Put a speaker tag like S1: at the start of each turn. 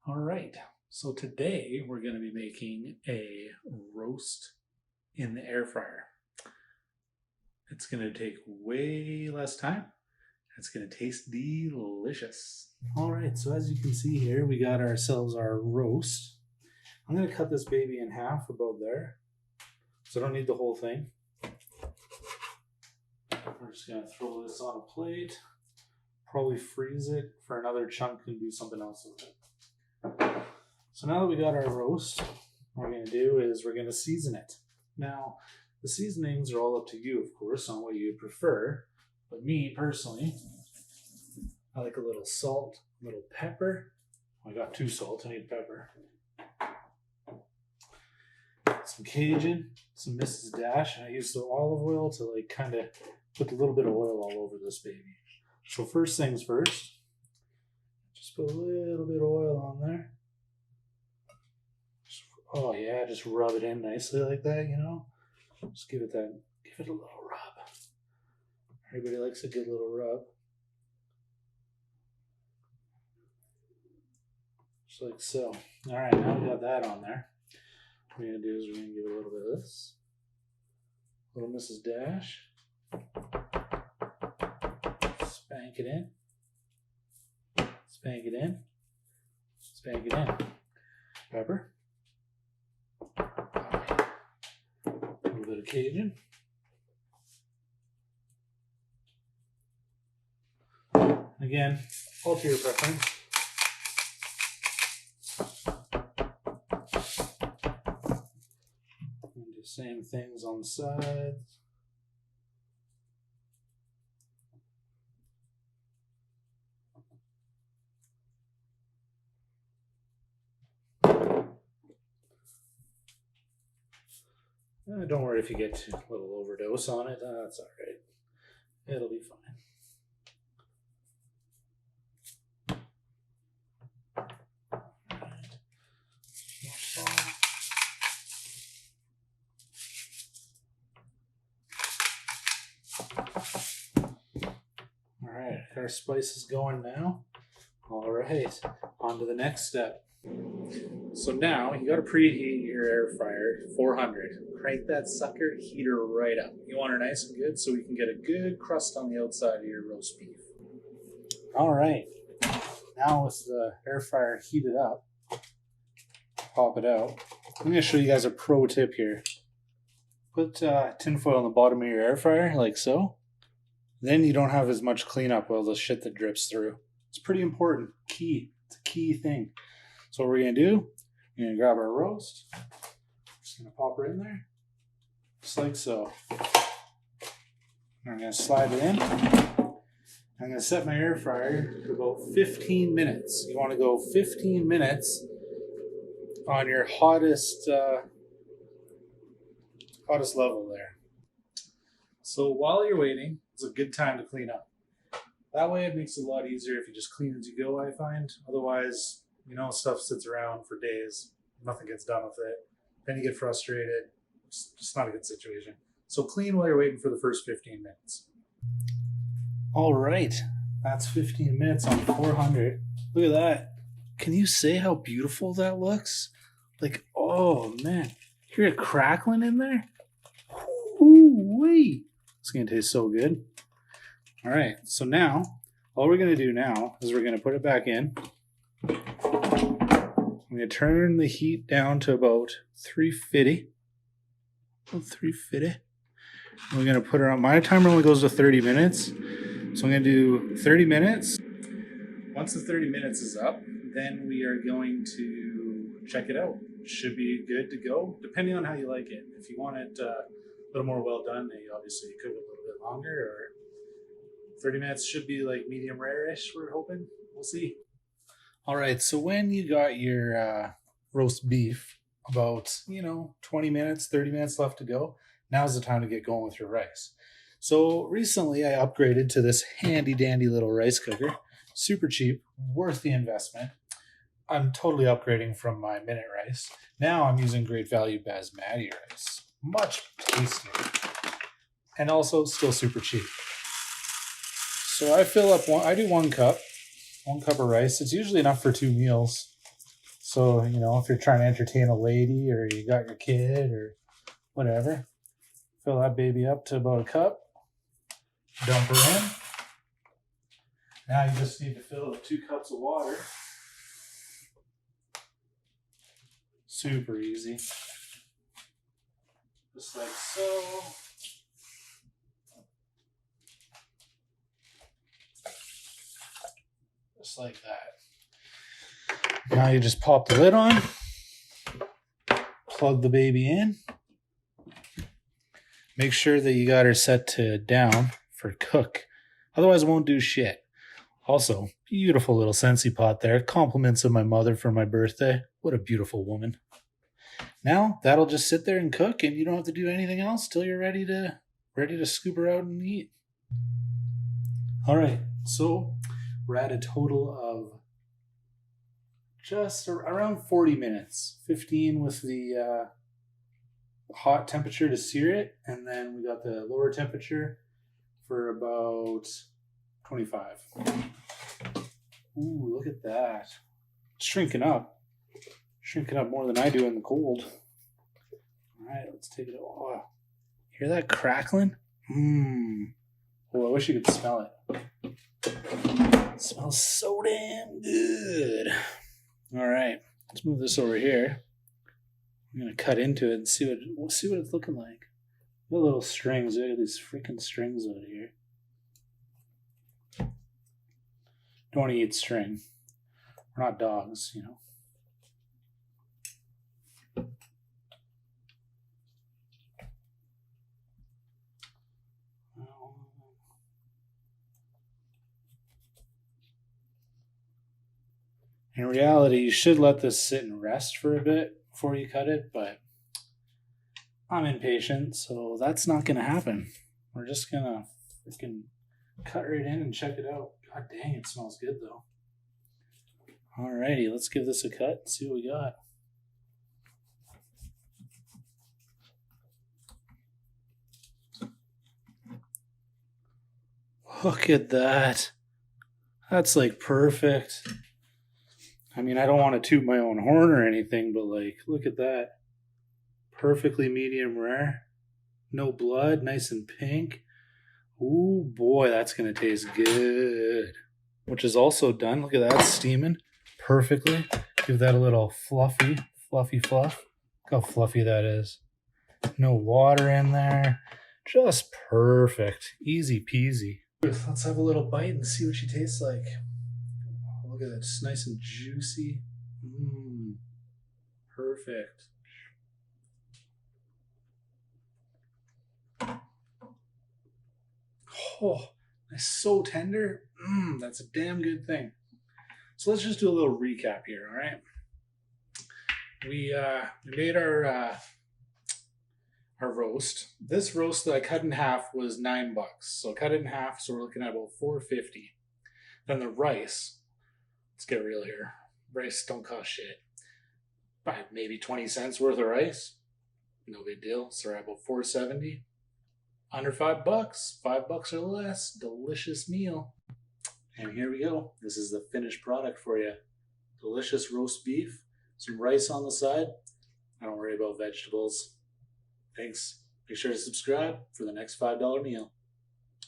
S1: All right, so today we're going to be making a roast in the air fryer. It's going to take way less time. It's going to taste delicious. All right, so as you can see here, we got ourselves our roast. I'm going to cut this baby in half about there, so I don't need the whole thing. We're just going to throw this on a plate, probably freeze it for another chunk and do something else with it. So now that we got our roast, what we're going to do is we're going to season it. Now, the seasonings are all up to you, of course, on what you prefer. But me, personally, I like a little salt, a little pepper. I got 2 salts, I need pepper. Some Cajun, some Mrs. Dash, and I used the olive oil to like kind of put a little bit of oil all over this baby. So first things first, just put a little bit of oil on there. Oh yeah, just rub it in nicely like that, you know. Just give it a little rub. Everybody likes a good little rub. Just like so. All right, now we got that on there. What we're gonna do is we're gonna give it a little bit of this. Little Mrs. Dash. Spank it in. Spank it in. Spank it in. Pepper. A little bit of Cajun. Again, all to your preference. And do the same things on the sides. Don't worry if you get a little overdose on it. That's all right. It'll be fine. All right, our spice is going now. All right, on to the next step. So now you got to preheat your air fryer 400. Crank that sucker heater right up. You want her nice and good so we can get a good crust on the outside of your roast beef. All right, now with the air fryer heated up, pop it out. I'm going to show you guys a pro tip here. Put tinfoil on the bottom of your air fryer like so. Then you don't have as much cleanup with all the shit that drips through. It's pretty important. Key. It's a key thing. So what we're going to do, we're going to grab our roast. Just going to pop her in there. Just like so. I'm going to slide it in. I'm going to set my air fryer to about 15 minutes. You want to go 15 minutes on your hottest level there. So while you're waiting, it's a good time to clean up. That way it makes it a lot easier if you just clean as you go, I find. Otherwise, you know, stuff sits around for days. Nothing gets done with it. Then you get frustrated. It's just not a good situation. So clean while you're waiting for the first 15 minutes. All right. That's 15 minutes on 400. Look at that. Can you say how beautiful that looks? Like, oh, man. Hear it crackling in there? Ooh-wee. It's going to taste so good. All right. So now, all we're going to do now is we're going to put it back in. I'm going to turn the heat down to about 350. About 350. We're going to put her on. My timer only goes to 30 minutes. So I'm going to do 30 minutes. Once the 30 minutes is up, then we are going to check it out. It should be good to go, depending on how you like it. If you want it a little more well done, then you obviously cook it a little bit longer. Or 30 minutes should be like medium rare-ish, we're hoping. We'll see. All right, so when you got your roast beef, about 20 minutes, 30 minutes left to go, now's the time to get going with your rice. So recently I upgraded to this handy dandy little rice cooker. Super cheap, worth the investment. I'm totally upgrading from my minute rice. Now I'm using Great Value basmati rice. Much tastier. And also still super cheap. So I fill up I do 1 cup of rice. It's usually enough for 2 meals. So, you know, if you're trying to entertain a lady or you got your kid or whatever, fill that baby up to about a cup, dump her in. Now you just need to fill 2 cups of water. Super easy. Just like so. Just like that. Now you just pop the lid on, plug the baby in. Make sure that you got her set to down for cook. Otherwise it won't do shit. Also, beautiful little Sensi pot there. Compliments of my mother for my birthday. What a beautiful woman. Now that'll just sit there and cook, and you don't have to do anything else till you're ready to scoop her out and eat. All right, so we're at a total of just around 40 minutes. 15 with the hot temperature to sear it, and then we got the lower temperature for about 25. Ooh, look at that. It's shrinking up. Shrinking up more than I do in the cold. All right, let's take it. Oh, hear that crackling? Oh, I wish you could smell it. It smells so damn good. All right, let's move this over here. I'm gonna cut into it and see what it's looking like. What little strings? Look at these freaking strings out here. Don't want to eat string. We're not dogs, you know. In reality, you should let this sit and rest for a bit before you cut it, but I'm impatient, so that's not going to happen. We're just going to freaking cut right in and check it out. God dang, it smells good though. Alrighty, let's give this a cut and see what we got. Look at that. That's like perfect. I mean, I don't want to toot my own horn or anything, but like, look at that. Perfectly medium rare. No blood, nice and pink. Ooh, boy, that's going to taste good. Which is also done. Look at that, steaming perfectly. Give that a little fluffy fluff. Look how fluffy that is. No water in there. Just perfect. Easy peasy. Let's have a little bite and see what she tastes like. Look at that, just nice and juicy. Perfect. Oh, it's so tender. That's a damn good thing. So let's just do a little recap here, all right? We made our roast. This roast that I cut in half was $9. So cut it in half, so we're looking at about $4.50. Then the rice, let's get real here. Rice don't cost shit. Buy maybe 20 cents worth of rice. No big deal. So we're at about $4.70. Under $5. $5 or less. Delicious meal. And here we go. This is the finished product for you. Delicious roast beef. Some rice on the side. I don't worry about vegetables. Thanks. Make sure to subscribe for the next $5 meal.